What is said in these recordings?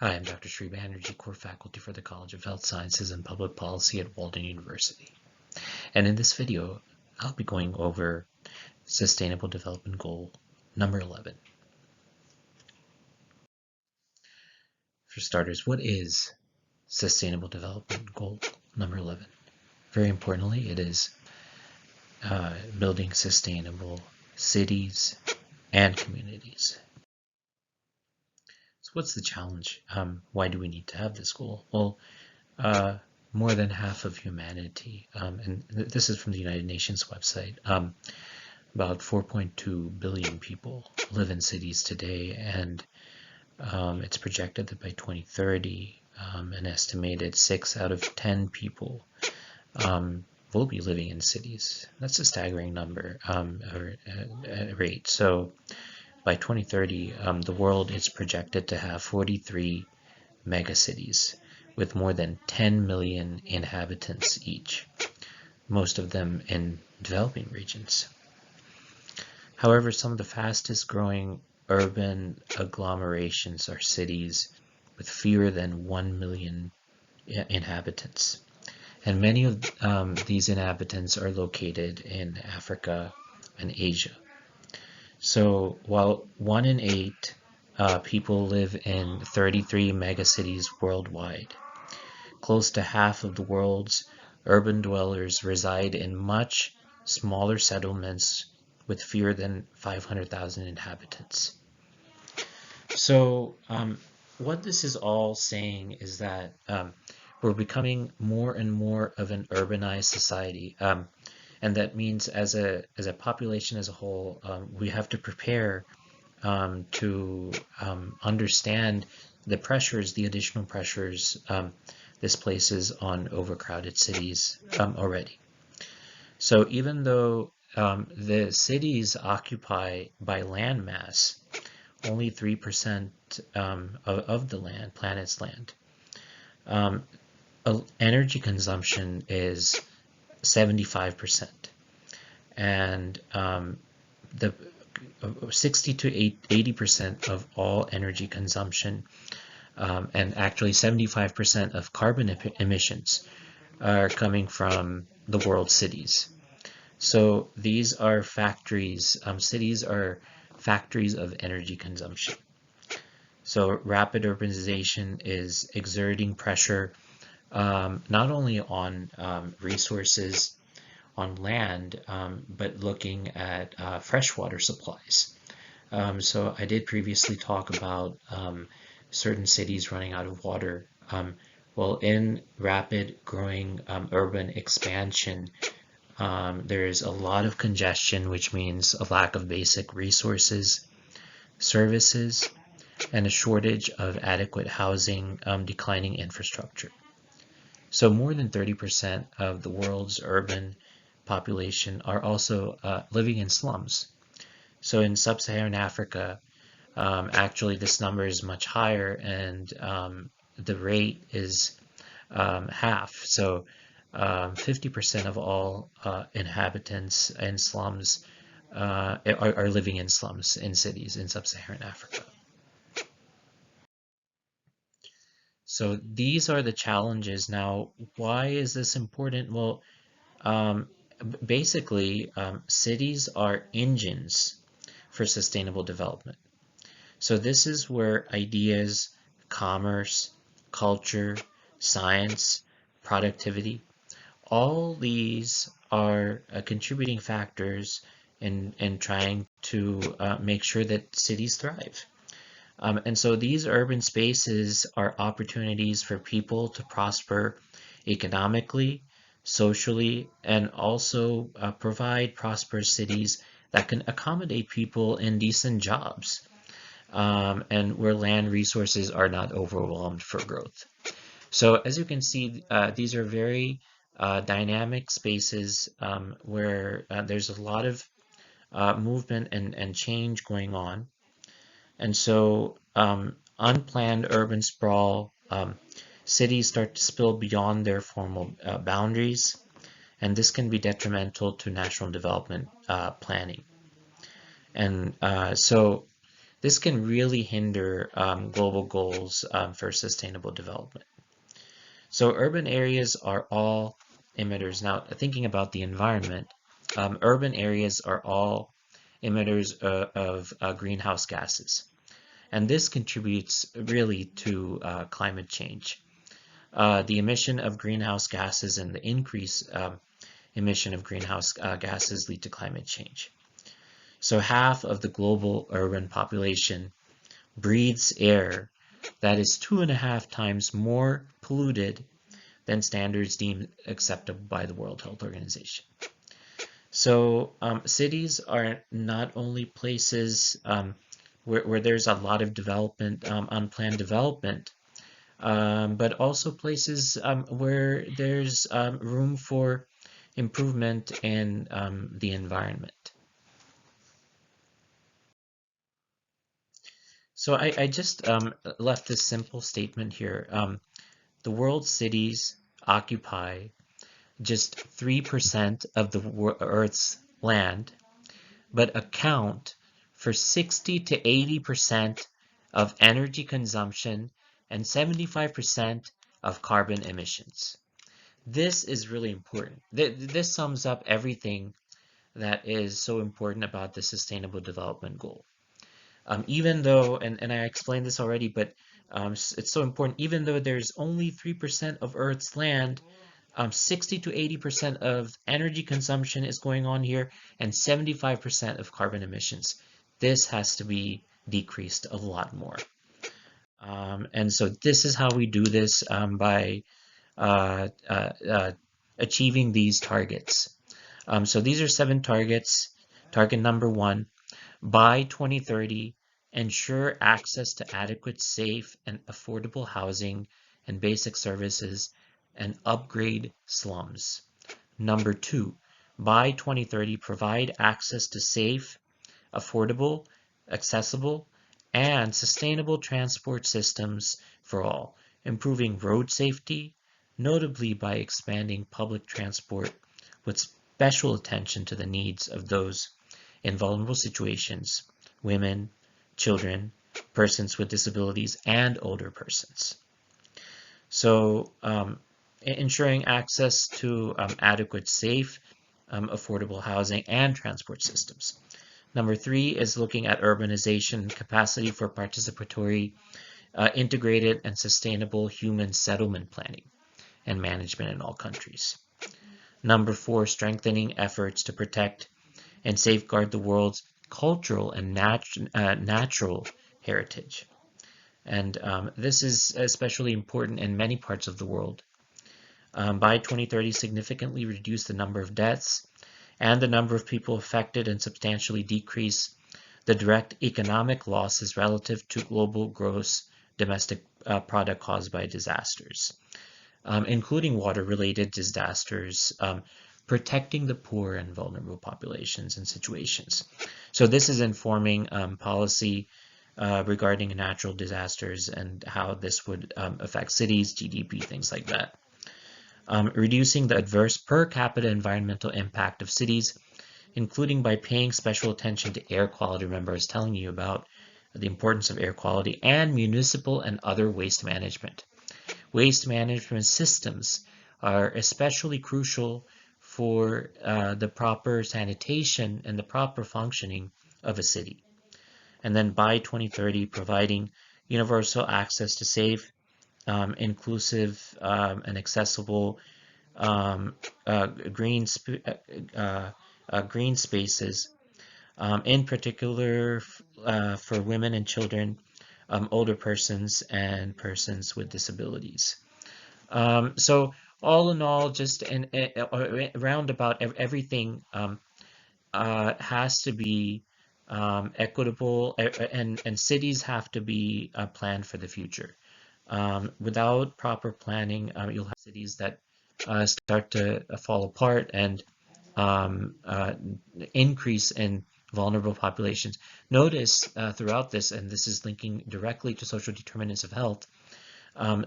Hi, I'm Dr. Sri Banerjee, core faculty for the College of Health Sciences and Public Policy at Walden University. And in this video, I'll be going over Sustainable Development Goal number 11. For starters, what is Sustainable Development Goal number 11? Very importantly, it is building sustainable cities and communities. So what's the challenge? Why do we need to have this goal? Well, more than half of humanity, and this is from the United Nations website, about 4.2 billion people live in cities today, and it's projected that by 2030, an estimated 6 out of 10 people will be living in cities. That's a staggering number or rate. So by 2030, the world is projected to have 43 megacities with more than 10 million inhabitants each, most of them in developing regions. However, some of the fastest growing urban agglomerations are cities with fewer than 1 million inhabitants. And many of these inhabitants are located in Africa and Asia. So while 1 in 8 people live in 33 megacities worldwide, close to half of the world's urban dwellers reside in much smaller settlements with fewer than 500,000 inhabitants. So what this is all saying is that we're becoming more and more of an urbanized society. And that means as a population as a whole, we have to prepare to understand the pressures, the additional pressures this places on overcrowded cities already. So even though the cities occupy by land mass only 3% of the land, planet's land, energy consumption is 75%, and the 60 to 80% of all energy consumption, and actually 75% of carbon emissions are coming from the world's cities. So these are factories, cities are factories of energy consumption. So rapid urbanization is exerting pressure not only on resources on land, but looking at freshwater supplies. So I did previously talk about certain cities running out of water. Well, in rapid growing urban expansion, there's a lot of congestion, which means a lack of basic resources, services, and a shortage of adequate housing, declining infrastructure. So more than 30% of the world's urban population are also living in slums. So in sub-Saharan Africa, actually this number is much higher, and the rate is half. So 50% of all inhabitants in slums are living in slums in cities in sub-Saharan Africa. So these are the challenges. Now, why is this important? Well, basically, cities are engines for sustainable development. So this is where ideas, commerce, culture, science, productivity, all these are contributing factors in trying to make sure that cities thrive. And so these urban spaces are opportunities for people to prosper economically, socially, and also provide prosperous cities that can accommodate people in decent jobs, and where land resources are not overwhelmed for growth. So as you can see, these are very dynamic spaces where there's a lot of movement and change going on. And so unplanned urban sprawl, cities start to spill beyond their formal boundaries, and this can be detrimental to national development planning. And so this can really hinder global goals for sustainable development. So urban areas are all emitters. Now, thinking about the environment, urban areas are all emitters of greenhouse gases. And this contributes really to climate change. The emission of greenhouse gases and the increased emission of greenhouse gases lead to climate change. So half of the global urban population breathes air that is 2.5 times more polluted than standards deemed acceptable by the World Health Organization. So cities are not only places where there's a lot of development, unplanned development, but also places where there's room for improvement in the environment. So I just left this simple statement here. The world's cities occupy just 3% of the Earth's land, but account for 60 to 80% of energy consumption and 75% of carbon emissions. This is really important. This sums up everything that is so important about the Sustainable Development Goal. Even though, and I explained this already, but it's so important, even though there's only 3% of Earth's land, 60 to 80% of energy consumption is going on here, and 75% of carbon emissions. This has to be decreased a lot more. And so this is how we do this by achieving these targets. So these are 7 targets. Target number 1, by 2030, ensure access to adequate, safe, and affordable housing and basic services and upgrade slums. Number 2, by 2030, provide access to safe, affordable, accessible, and sustainable transport systems for all, improving road safety, notably by expanding public transport with special attention to the needs of those in vulnerable situations, women, children, persons with disabilities, and older persons. So ensuring access to adequate, safe, affordable housing and transport systems. Number 3 is looking at urbanization capacity for participatory, integrated, and sustainable human settlement planning and management in all countries. Number 4, strengthening efforts to protect and safeguard the world's cultural and natural heritage. And this is especially important in many parts of the world. By 2030, significantly reduce the number of deaths and the number of people affected and substantially decrease the direct economic losses relative to global gross domestic product caused by disasters, including water-related disasters, protecting the poor and vulnerable populations and situations. So this is informing policy regarding natural disasters and how this would affect cities, GDP, things like that. Reducing the adverse per capita environmental impact of cities, including by paying special attention to air quality. Remember, I was telling you about the importance of air quality, and municipal and other waste management. Waste management systems are especially crucial for the proper sanitation and the proper functioning of a city. And then by 2030, providing universal access to safe, inclusive, and accessible green spaces, in particular for women and children, older persons, and persons with disabilities. So all in all, just around about everything has to be equitable, and cities have to be planned for the future. Without proper planning, you'll have cities that start to fall apart and increase in vulnerable populations. Notice throughout this, and this is linking directly to social determinants of health,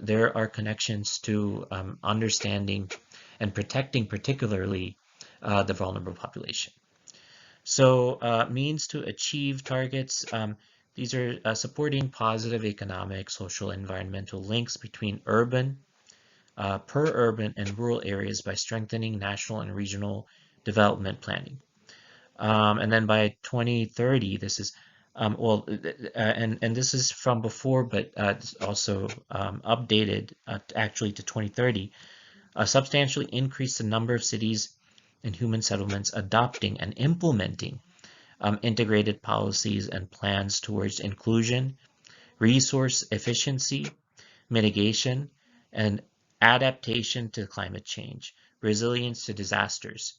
there are connections to understanding and protecting particularly the vulnerable population. So means to achieve targets, These are supporting positive economic, social, environmental links between urban, per-urban, and rural areas by strengthening national and regional development planning. And then by 2030, this is and this is from before, but it's also updated actually to 2030. Substantially increase the number of cities and human settlements adopting and implementing integrated policies and plans towards inclusion, resource efficiency, mitigation, and adaptation to climate change, resilience to disasters,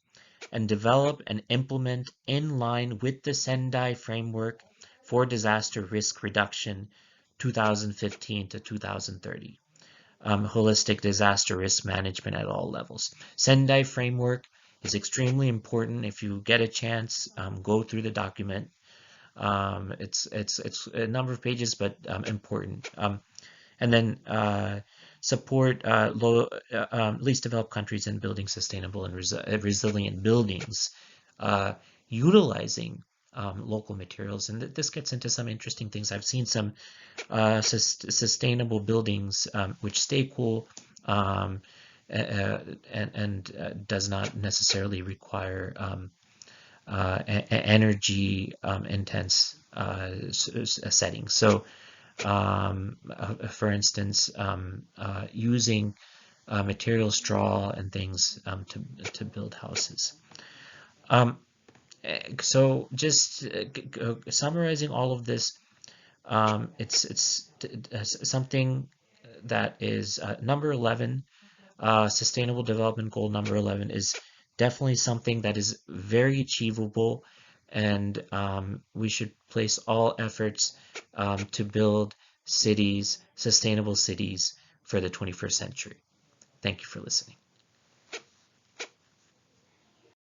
and develop and implement in line with the Sendai Framework for Disaster Risk Reduction 2015 to 2030. Holistic disaster risk management at all levels. Sendai Framework is extremely important. If you get a chance, go through the document. It's a number of pages, but important. And then support least developed countries in building sustainable and resilient buildings, utilizing local materials. And this gets into some interesting things. I've seen some sustainable buildings which stay cool and does not necessarily require energy intense settings. So for instance, using material straw and things to build houses. So just summarizing all of this, it's something that is number 11, Sustainable Development Goal number 11 is definitely something that is very achievable, and we should place all efforts to build cities, sustainable cities for the 21st century. Thank you for listening.